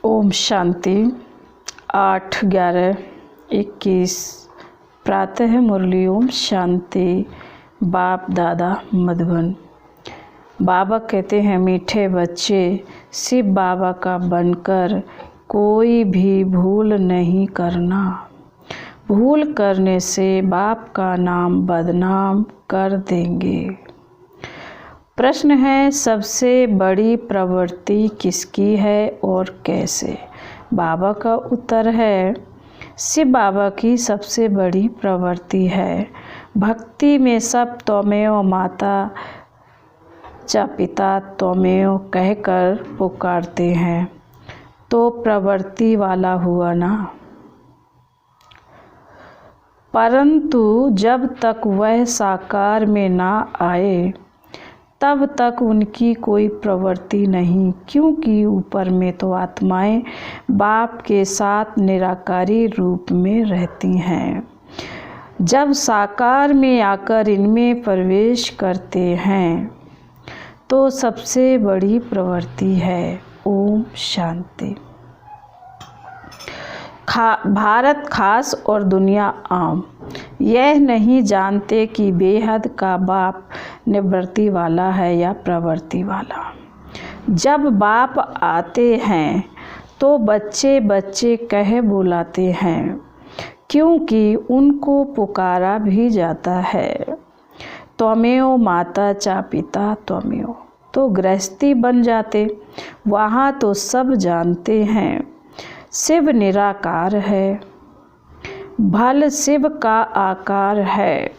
ओम शांति। 8/11/21 प्रातः मुरली। ओम शांति। बाप दादा मधुबन। बाबा कहते हैं, मीठे बच्चे शिव बाबा का बनकर कोई भी भूल नहीं करना। भूल करने से बाप का नाम बदनाम कर देंगे। प्रश्न है, सबसे बड़ी प्रवृत्ति किसकी है और कैसे? बाबा का उत्तर है, शिव बाबा की सबसे बड़ी प्रवृत्ति है। भक्ति में सब त्वमेव माता च पिता त्वमेव कहकर पुकारते हैं, तो प्रवृत्ति वाला हुआ ना। परंतु जब तक वह साकार में ना आए तब तक उनकी कोई प्रवृत्ति नहीं, क्योंकि ऊपर में तो आत्माएं बाप के साथ निराकारी रूप में रहती हैं। जब साकार में आकर इनमें प्रवेश करते हैं तो सबसे बड़ी प्रवृत्ति है। ओम शांति। भारत खास और दुनिया आम यह नहीं जानते कि बेहद का बाप निवृत्ति वाला है या प्रवृत्ति वाला। जब बाप आते हैं तो बच्चे बच्चे कह बुलाते हैं, क्योंकि उनको पुकारा भी जाता है। त्वमेव माता च पिता त्वमेव, तो गृहस्थी बन जाते। वहाँ तो सब जानते हैं शिव निराकार है, भल शिव का आकार है,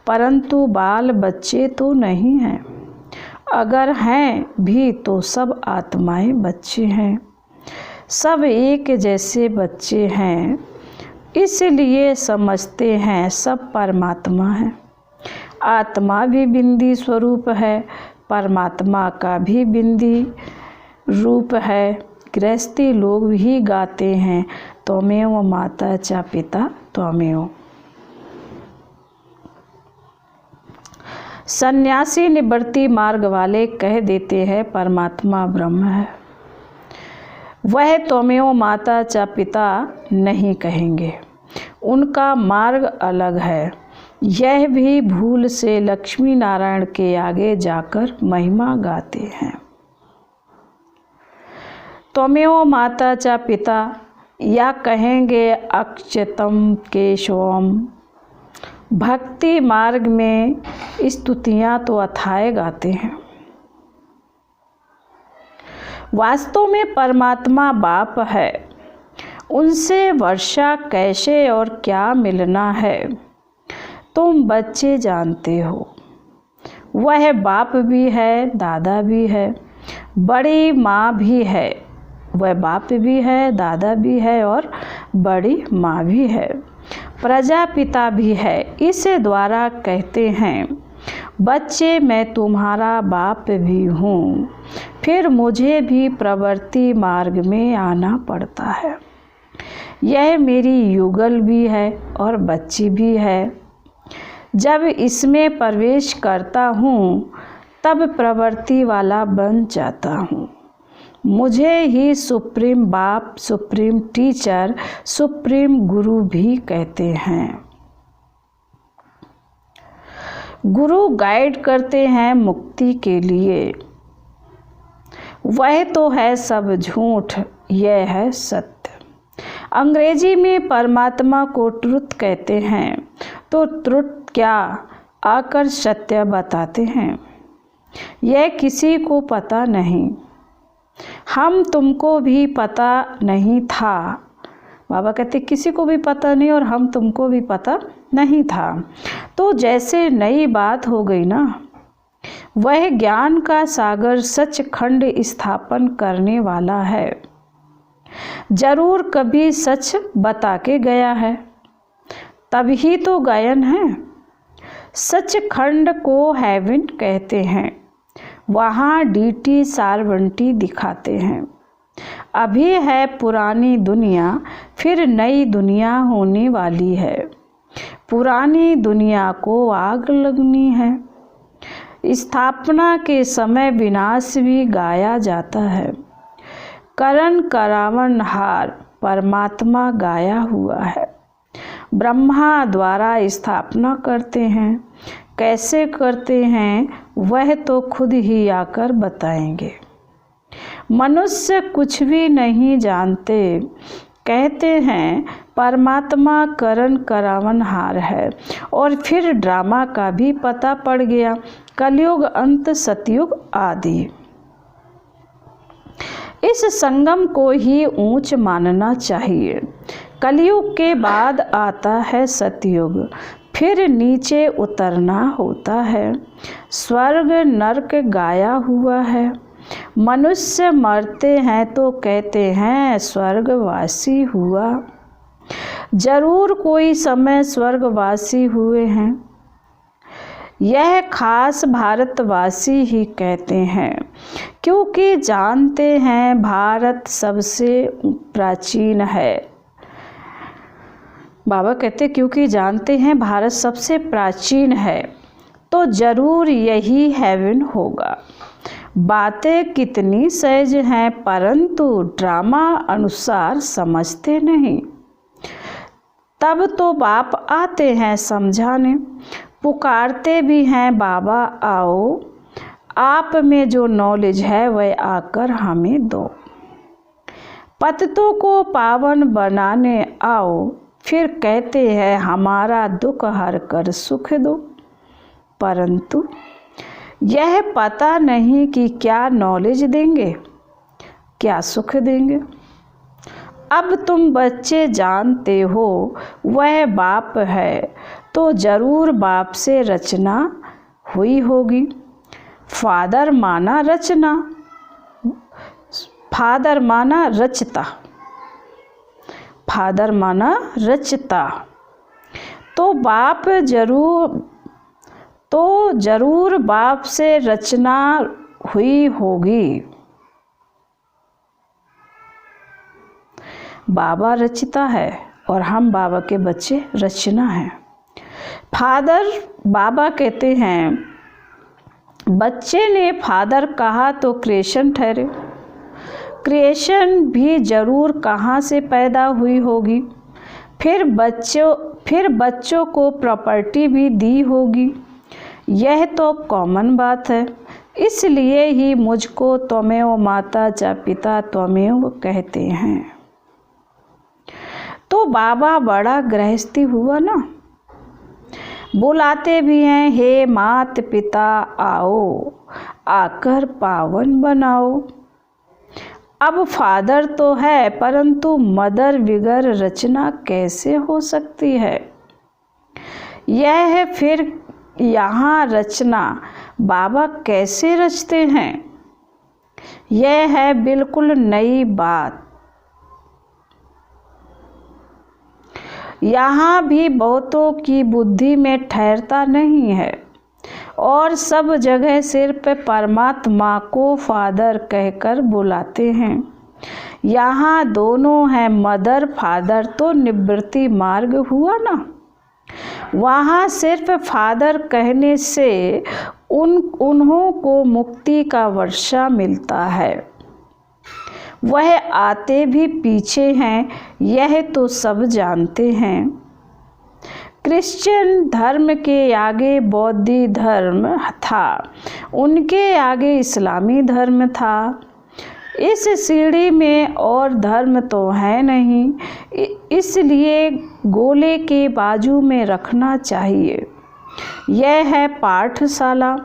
परंतु बाल बच्चे तो नहीं हैं। अगर हैं भी तो सब आत्माएं बच्चे हैं, सब एक जैसे बच्चे हैं, इसलिए समझते हैं सब परमात्मा है। आत्मा भी बिंदी स्वरूप है, परमात्मा का भी बिंदी रूप है। गृहस्थी लोग भी गाते हैं, त्वमेव माता च पिता त्वमेव। सन्यासी निवृत्ति मार्ग वाले कह देते हैं परमात्मा ब्रह्म है, वह त्वमेव माता च पिता नहीं कहेंगे, उनका मार्ग अलग है। यह भी भूल से लक्ष्मी नारायण के आगे जाकर महिमा गाते हैं। त्वमेव माता च पिता या कहेंगे अच्युतम केशवम। भक्ति मार्ग में स्तुतियाँ तो अथाह गाते हैं। वास्तव में परमात्मा बाप है, उनसे वर्षा कैसे और क्या मिलना है तुम बच्चे जानते हो। वह बाप भी है, दादा भी है, बड़ी माँ भी है। वह बाप भी है, दादा भी है और बड़ी माँ भी है, प्रजापिता भी है। इसे द्वारा कहते हैं, बच्चे मैं तुम्हारा बाप भी हूँ, फिर मुझे भी प्रवृत्ति मार्ग में आना पड़ता है। यह मेरी युगल भी है और बच्ची भी है। जब इसमें प्रवेश करता हूँ तब प्रवृत्ति वाला बन जाता हूँ। मुझे ही सुप्रीम बाप, सुप्रीम टीचर, सुप्रीम गुरु भी कहते हैं। गुरु गाइड करते हैं मुक्ति के लिए। वह तो है सब झूठ, यह है सत्य। अंग्रेजी में परमात्मा को ट्रुथ कहते हैं, तो ट्रुथ क्या आकर सत्य बताते हैं। यह किसी को पता नहीं, हम तुमको भी पता नहीं था। बाबा कहते किसी को भी पता नहीं और हम तुमको भी पता नहीं था। तो जैसे नई बात हो गई ना। वह ज्ञान का सागर सचखंड स्थापन करने वाला है, जरूर कभी सच बता के गया है, तभी तो गायन है। सचखंड को हेवन कहते हैं, वहाँ डीटी सारवंटी दिखाते हैं। अभी है पुरानी दुनिया, फिर नई दुनिया होने वाली है। पुरानी दुनिया को आग लगनी है। स्थापना के समय विनाश भी गाया जाता है। करण करावनहार परमात्मा गाया हुआ है। ब्रह्मा द्वारा स्थापना करते हैं, कैसे करते हैं वह तो खुद ही आकर बताएंगे। मनुष्य कुछ भी नहीं जानते, कहते हैं परमात्मा करण करावनहार है, और फिर ड्रामा का भी पता पड़ गया। कलयुग अंत सतयुग आदि, इस संगम को ही ऊंच मानना चाहिए। कलयुग के बाद आता है सतयुग, फिर नीचे उतरना होता है। स्वर्ग नरक गाया हुआ है। मनुष्य मरते हैं तो कहते हैं स्वर्गवासी हुआ। जरूर कोई समय स्वर्गवासी हुए हैं, यह खास भारतवासी ही कहते हैं, क्योंकि जानते हैं भारत सबसे प्राचीन है। बाबा कहते क्योंकि जानते हैं भारत सबसे प्राचीन है, तो जरूर यही हेवन होगा। बातें कितनी सहज हैं, परंतु ड्रामा अनुसार समझते नहीं। तब तो बाप आते हैं समझाने, पुकारते भी हैं बाबा आओ, आप में जो नॉलेज है वह आकर हमें दो। पतितों को पावन बनाने आओ, फिर कहते हैं हमारा दुख हर कर सुख दो। परंतु यह पता नहीं कि क्या नॉलेज देंगे, क्या सुख देंगे। अब तुम बच्चे जानते हो वह बाप है, तो जरूर बाप से रचना हुई होगी। फादर माना रचना, फादर माना रचता, फादर माना रचता, तो बाप जरूर बाप से रचना हुई होगी। बाबा रचिता है और हम बाबा के बच्चे रचना हैं। फादर बाबा कहते हैं, बच्चे ने फादर कहा तो क्रिएशन ठहरे। क्रिएशन भी जरूर कहाँ से पैदा हुई होगी, फिर बच्चों को प्रॉपर्टी भी दी होगी। यह तो कॉमन बात है, इसलिए ही मुझको त्वमेव माता च पिता त्वमेव कहते हैं। तो बाबा बड़ा गृहस्थी हुआ ना, बुलाते भी हैं हे मात पिता आओ, आकर पावन बनाओ। अब फादर तो है, परंतु मदर बिगर रचना कैसे हो सकती है। यह है फिर यहाँ रचना बाबा कैसे रचते हैं, यह है बिल्कुल नई बात। यहाँ भी बहुतों की बुद्धि में ठहरता नहीं है, और सब जगह सिर्फ परमात्मा को फादर कहकर बुलाते हैं। यहाँ दोनों हैं मदर फादर, तो निवृत्ति मार्ग हुआ ना। वहाँ सिर्फ फादर कहने से उन्हों को मुक्ति का वर्षा मिलता है। वह आते भी पीछे हैं, यह तो सब जानते हैं। क्रिश्चियन धर्म के आगे बौद्ध धर्म था, उनके आगे इस्लामी धर्म था। इस सीढ़ी में और धर्म तो है नहीं, इसलिए गोले के बाजू में रखना चाहिए। यह है पाठशाला।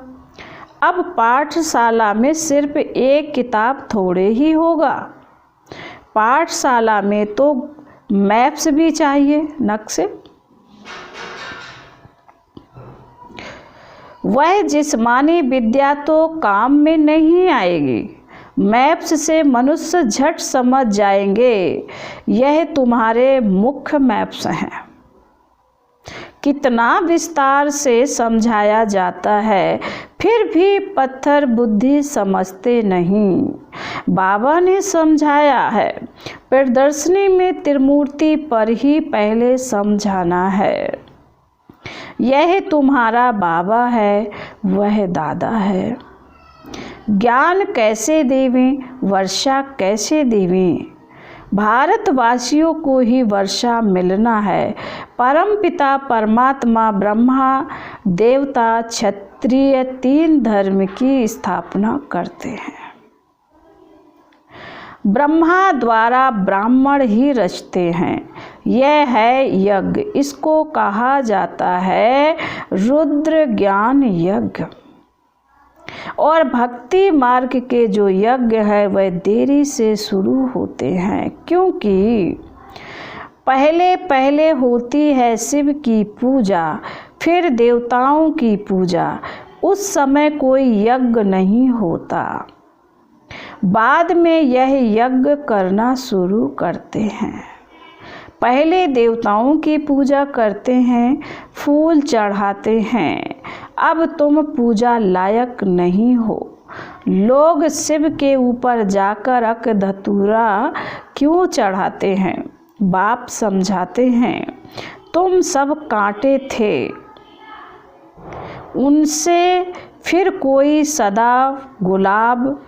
अब पाठशाला में सिर्फ एक किताब थोड़े ही होगा, पाठशाला में तो मैप्स भी चाहिए, नक्शे। वह जिस्मानी विद्या तो काम में नहीं आएगी, मैप्स से मनुष्य झट समझ जाएंगे। यह तुम्हारे मुख्य मैप्स हैं। कितना विस्तार से समझाया जाता है, फिर भी पत्थर बुद्धि समझते नहीं। बाबा ने समझाया है, प्रदर्शनी में त्रिमूर्ति पर ही पहले समझाना है। यह तुम्हारा बाबा है, वह दादा है। ज्ञान कैसे देवें, वर्षा कैसे देवें। भारतवासियों को ही वर्षा मिलना है। परमपिता परमात्मा ब्रह्मा देवता क्षत्रिय 3 धर्म की स्थापना करते हैं। ब्रह्मा द्वारा ब्राह्मण ही रचते हैं। यह है यज्ञ, इसको कहा जाता है रुद्र ज्ञान यज्ञ। और भक्ति मार्ग के जो यज्ञ है वह देरी से शुरू होते हैं, क्योंकि पहले पहले होती है शिव की पूजा, फिर देवताओं की पूजा। उस समय कोई यज्ञ नहीं होता। बाद में यह यज्ञ करना शुरू करते हैं। पहले देवताओं की पूजा करते हैं, फूल चढ़ाते हैं। अब तुम पूजा लायक नहीं हो। लोग शिव के ऊपर जाकर अक धतूरा क्यों चढ़ाते हैं? बाप समझाते हैं, तुम सब कांटे थे, उनसे फिर कोई सदा गुलाब,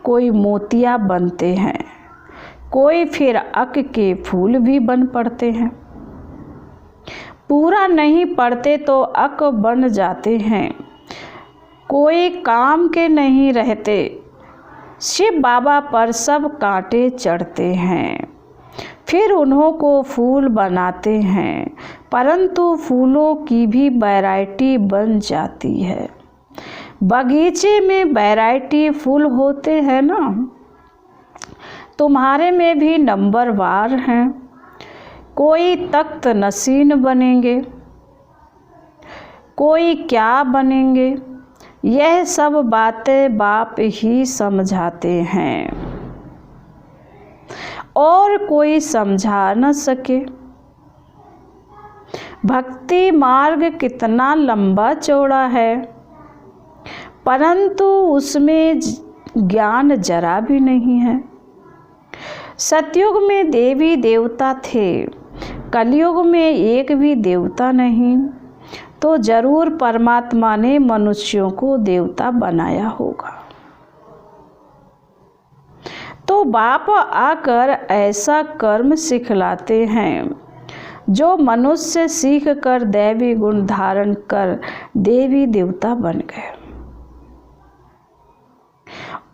कोई मोतिया बनते हैं, कोई फिर अक के फूल भी बन पड़ते हैं। पूरा नहीं पड़ते तो अक बन जाते हैं, कोई काम के नहीं रहते। शिव बाबा पर सब कांटे चढ़ते हैं, फिर उन्हों को फूल बनाते हैं, परंतु फूलों की भी वैरायटी बन जाती है। बगीचे में वैरायटी फूल होते हैं ना, तुम्हारे में भी नंबरवार हैं। कोई तख्त नसीन बनेंगे, कोई क्या बनेंगे। यह सब बातें बाप ही समझाते हैं और कोई समझा न सके। भक्ति मार्ग कितना लंबा चौड़ा है, परंतु उसमें ज्ञान जरा भी नहीं है। सतयुग में देवी देवता थे, कलयुग में एक भी देवता नहीं, तो जरूर परमात्मा ने मनुष्यों को देवता बनाया होगा। तो बाप आकर ऐसा कर्म सिखलाते हैं जो मनुष्य सीख कर दैवी गुण धारण कर देवी देवता बन गए।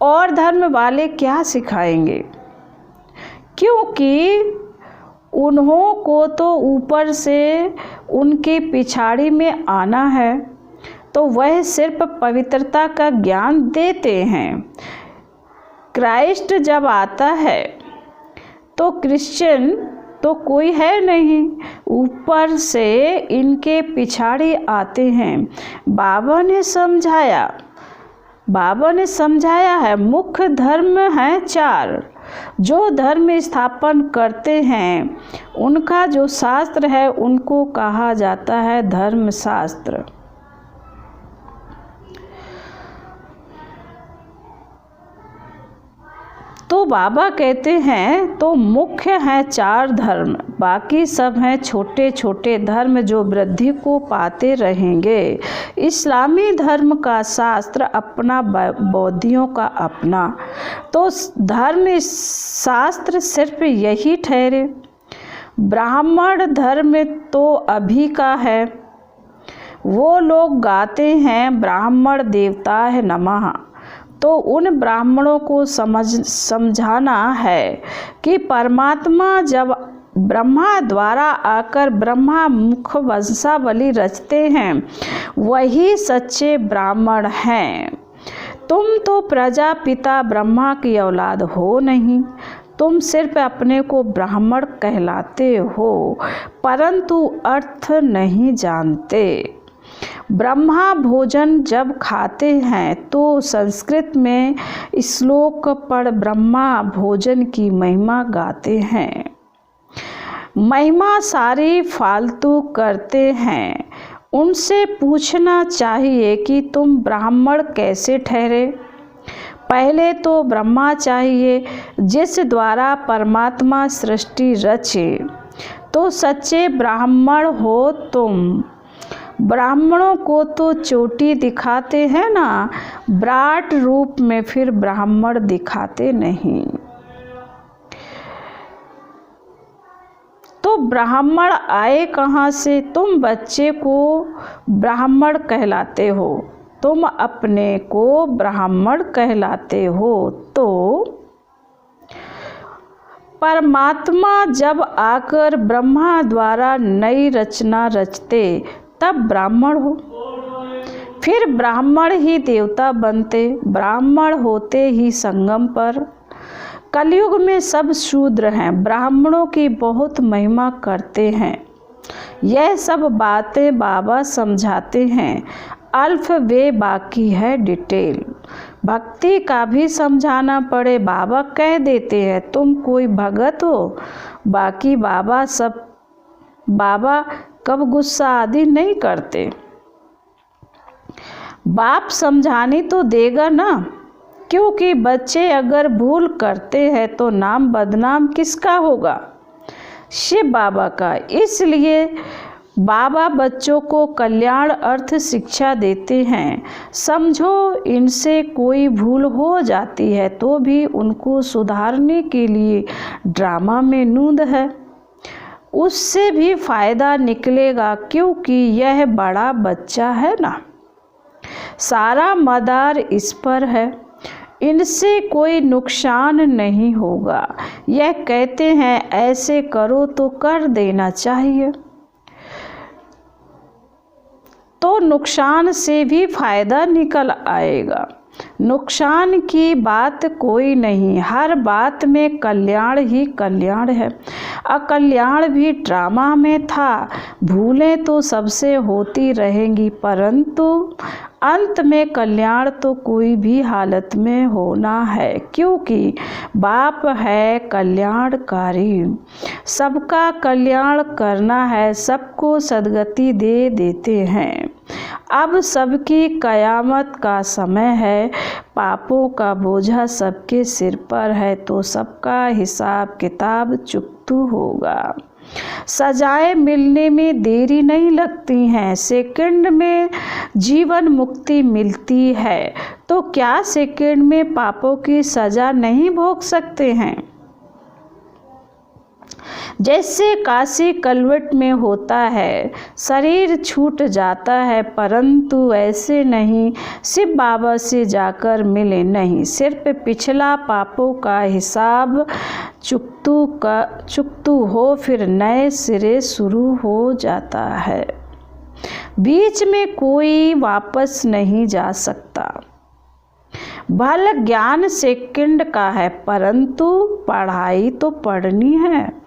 और धर्म वाले क्या सिखाएंगे, क्योंकि उन्हों को तो ऊपर से उनके पिछाड़ी में आना है, तो वह सिर्फ पवित्रता का ज्ञान देते हैं। क्राइस्ट जब आता है तो क्रिश्चियन तो कोई है नहीं, ऊपर से इनके पिछाड़ी आते हैं। बाबा ने समझाया है, मुख्य धर्म हैं 4। जो धर्म स्थापन करते हैं उनका जो शास्त्र है उनको कहा जाता है धर्म शास्त्र। तो बाबा कहते हैं तो मुख्य हैं 4 धर्म, बाकी सब हैं छोटे छोटे धर्म जो वृद्धि को पाते रहेंगे। इस्लामी धर्म का शास्त्र अपना, बौद्धियों का अपना, तो धर्म शास्त्र सिर्फ यही ठहरे। ब्राह्मण धर्म तो अभी का है, वो लोग गाते हैं ब्राह्मण देवताय नमः। तो उन ब्राह्मणों को समझाना है कि परमात्मा जब ब्रह्मा द्वारा आकर ब्रह्मा मुख वंशावली रचते हैं वही सच्चे ब्राह्मण हैं। तुम तो प्रजापिता ब्रह्मा की औलाद हो नहीं, तुम सिर्फ अपने को ब्राह्मण कहलाते हो, परंतु अर्थ नहीं जानते। ब्रह्मा भोजन जब खाते हैं तो संस्कृत में श्लोक पढ़ ब्रह्मा भोजन की महिमा गाते हैं। महिमा सारी फालतू करते हैं। उनसे पूछना चाहिए कि तुम ब्राह्मण कैसे ठहरे। पहले तो ब्रह्मा चाहिए जिस द्वारा परमात्मा सृष्टि रचे, तो सच्चे ब्राह्मण हो तुम। ब्राह्मणों को तो चोटी दिखाते हैं ना, विराट रूप में फिर ब्राह्मण दिखाते नहीं। तो ब्राह्मण आए कहाँ से? तुम बच्चे को ब्राह्मण कहलाते हो, तुम अपने को ब्राह्मण कहलाते हो। तो परमात्मा जब आकर ब्रह्मा द्वारा नई रचना रचते तब ब्राह्मण हो, फिर ब्राह्मण ही देवता बनते। ब्राह्मण होते ही संगम पर। कलयुग में सब शूद्र हैं, ब्राह्मणों की बहुत महिमा करते हैं। यह सब बातें बाबा समझाते हैं। अल्फ वे बाकी है डिटेल। भक्ति का भी समझाना पड़े, बाबा कह देते हैं तुम कोई भगत हो, बाकी बाबा कब गुस्सा आदि नहीं करते। बाप समझानी तो देगा ना, क्योंकि बच्चे अगर भूल करते हैं तो नाम बदनाम किसका होगा? शिव बाबा का। इसलिए बाबा बच्चों को कल्याण अर्थ शिक्षा देते हैं। समझो इनसे कोई भूल हो जाती है तो भी उनको सुधारने के लिए ड्रामा में नूंद है, उससे भी फायदा निकलेगा, क्योंकि यह बड़ा बच्चा है ना, सारा मदार इस पर है, इनसे कोई नुकसान नहीं होगा। यह कहते हैं ऐसे करो तो कर देना चाहिए, तो नुकसान से भी फायदा निकल आएगा। नुकसान की बात कोई नहीं, हर बात में कल्याण ही कल्याण है। अकल्याण भी ड्रामा में था। भूलें तो सबसे होती रहेंगी, परंतु अंत में कल्याण तो कोई भी हालत में होना है, क्योंकि बाप है कल्याणकारी। सबका कल्याण करना है, सबको सद्गति दे देते हैं। अब सबकी कयामत का समय है, पापों का बोझा सबके सिर पर है, तो सबका हिसाब किताब चुकतू होगा। सजाएं मिलने में देरी नहीं लगती हैं, सेकंड में जीवन मुक्ति मिलती है, तो क्या सेकंड में पापों की सजा नहीं भोग सकते हैं? जैसे काशी कलवट में होता है, शरीर छूट जाता है, परंतु ऐसे नहीं शिव बाबा से जाकर मिले नहीं, सिर्फ पिछला पापों का हिसाब चुकतू हो, फिर नए सिरे शुरू हो जाता है। बीच में कोई वापस नहीं जा सकता। भल ज्ञान सेकंड का है, परंतु पढ़ाई तो पढ़नी है।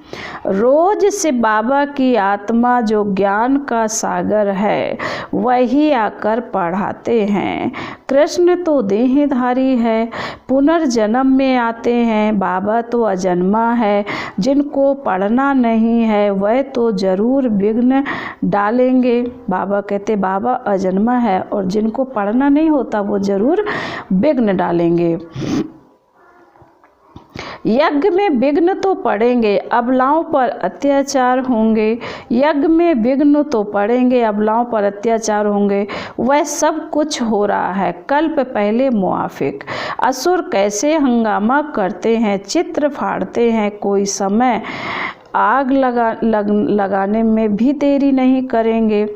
रोज से बाबा की आत्मा जो ज्ञान का सागर है वही आकर पढ़ाते हैं। कृष्ण तो देहधारी है, पुनर्जन्म में आते हैं। बाबा तो अजन्मा है, जिनको पढ़ना नहीं है वह तो जरूर विघ्न डालेंगे। बाबा कहते बाबा अजन्मा है और जिनको पढ़ना नहीं होता वो जरूर विघ्न डालेंगे। यज्ञ में विघ्न तो पड़ेंगे, अबलाओं पर अत्याचार होंगे। यज्ञ में विघ्न तो पड़ेंगे, अबलाओं पर अत्याचार होंगे। वह सब कुछ हो रहा है कल्प पहले मुआफिक। असुर कैसे हंगामा करते हैं, चित्र फाड़ते हैं, कोई समय आग लगाने में भी देरी नहीं करेंगे।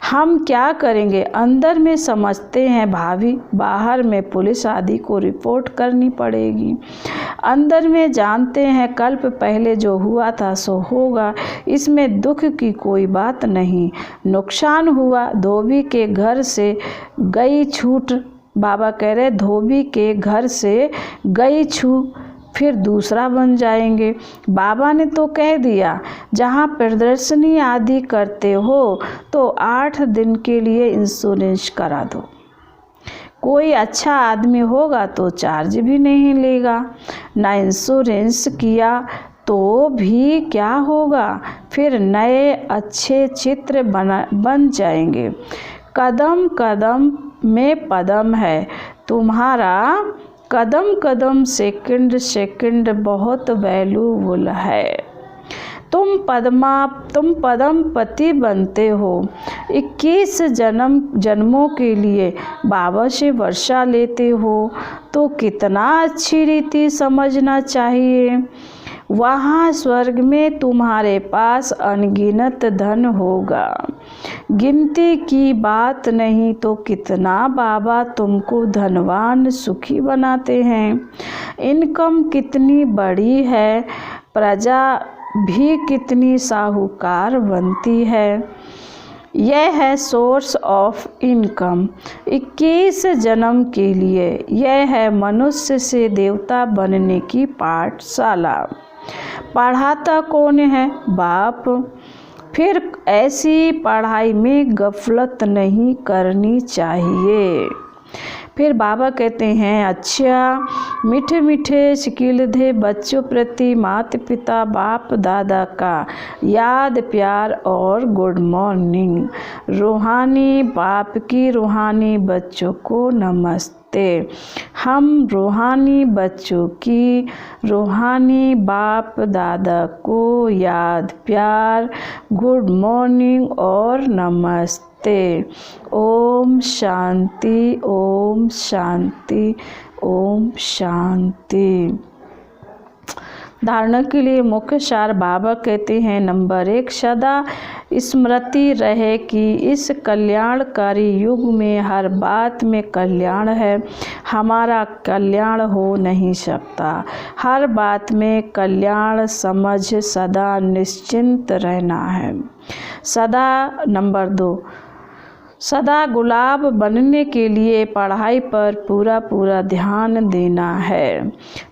हम क्या करेंगे, अंदर में समझते हैं भावी, बाहर में पुलिस आदि को रिपोर्ट करनी पड़ेगी। अंदर में जानते हैं कल्प पहले जो हुआ था सो होगा, इसमें दुख की कोई बात नहीं। नुकसान हुआ, धोबी के घर से गई छूट। बाबा कह रहे धोबी के घर से गई छूट, फिर दूसरा बन जाएंगे। बाबा ने तो कह दिया जहाँ प्रदर्शनी आदि करते हो तो 8 दिन के लिए इंश्योरेंस करा दो। कोई अच्छा आदमी होगा तो चार्ज भी नहीं लेगा, ना इंश्योरेंस किया तो भी क्या होगा, फिर नए अच्छे चित्र बन जाएंगे। कदम कदम में पदम है तुम्हारा, कदम कदम सेकंड सेकंड बहुत वैल्यूबल है। तुम पदम पति बनते हो। 21 जन्मों के लिए बाबा से वर्षा लेते हो तो कितना अच्छी रीति समझना चाहिए। वहाँ स्वर्ग में तुम्हारे पास अनगिनत धन होगा। गिनती की बात नहीं तो कितना बाबा तुमको धनवान सुखी बनाते हैं। इनकम कितनी बड़ी है, प्रजा भी कितनी साहूकार बनती है। यह है सोर्स ऑफ इनकम 21 जन्म के लिए। यह है मनुष्य से देवता बनने की पाठशाला। पढ़ाता कौन है? बाप। फिर ऐसी पढ़ाई में गफलत नहीं करनी चाहिए। फिर बाबा कहते हैं, अच्छा मीठे मीठे सिकिलधे बच्चों प्रति माता पिता बाप दादा का याद प्यार और गुड मॉर्निंग। रूहानी बाप की रूहानी बच्चों को नमस्ते। हम रूहानी बच्चों की रूहानी बाप दादा को याद प्यार गुड मॉर्निंग और नमस्ते। ओम शांति, ओम शांति, ओम शांति। धारणा के लिए मुख्य सार बाबा कहते हैं, नंबर 1, सदा स्मृति रहे कि इस कल्याणकारी युग में हर बात में कल्याण है। हमारा कल्याण हो नहीं सकता। हर बात में कल्याण समझ सदा निश्चिंत रहना है। सदा नंबर 2, सदा गुलाब बनने के लिए पढ़ाई पर पूरा ध्यान देना है।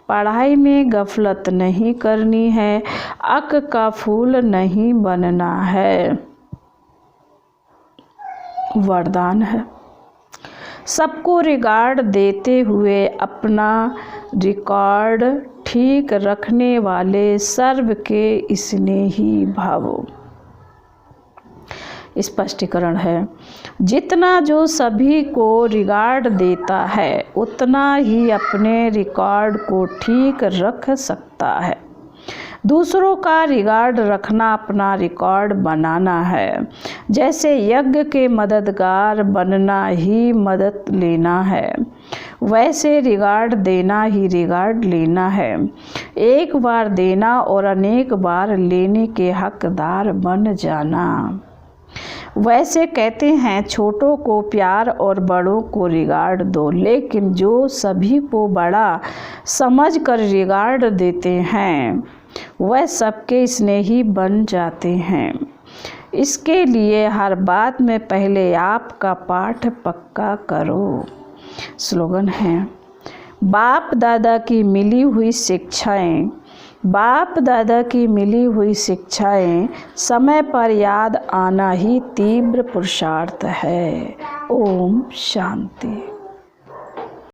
पढ़ाई में गफलत नहीं करनी है। अक का फूल नहीं बनना है। वरदान है, सबको रिगार्ड देते हुए अपना रिकॉर्ड ठीक रखने वाले सर्व के स्नेही भावो। स्पष्टीकरण है, जितना जो सभी को रिगार्ड देता है उतना ही अपने रिकॉर्ड को ठीक रख सकता है। दूसरों का रिगार्ड रखना अपना रिकॉर्ड बनाना है। जैसे यज्ञ के मददगार बनना ही मदद लेना है, वैसे रिगार्ड देना ही रिगार्ड लेना है। एक बार देना और अनेक बार लेने के हकदार बन जाना। वैसे कहते हैं, छोटों को प्यार और बड़ों को रिगार्ड दो, लेकिन जो सभी को बड़ा समझकर रिगार्ड देते हैं वह सबके स्नेही बन जाते हैं। इसके लिए हर बात में पहले आपका पाठ पक्का करो। स्लोगन है, बाप दादा की मिली हुई शिक्षाएं, बाप दादा की मिली हुई शिक्षाएं समय पर याद आना ही तीव्र पुरुषार्थ है। ओम शांति।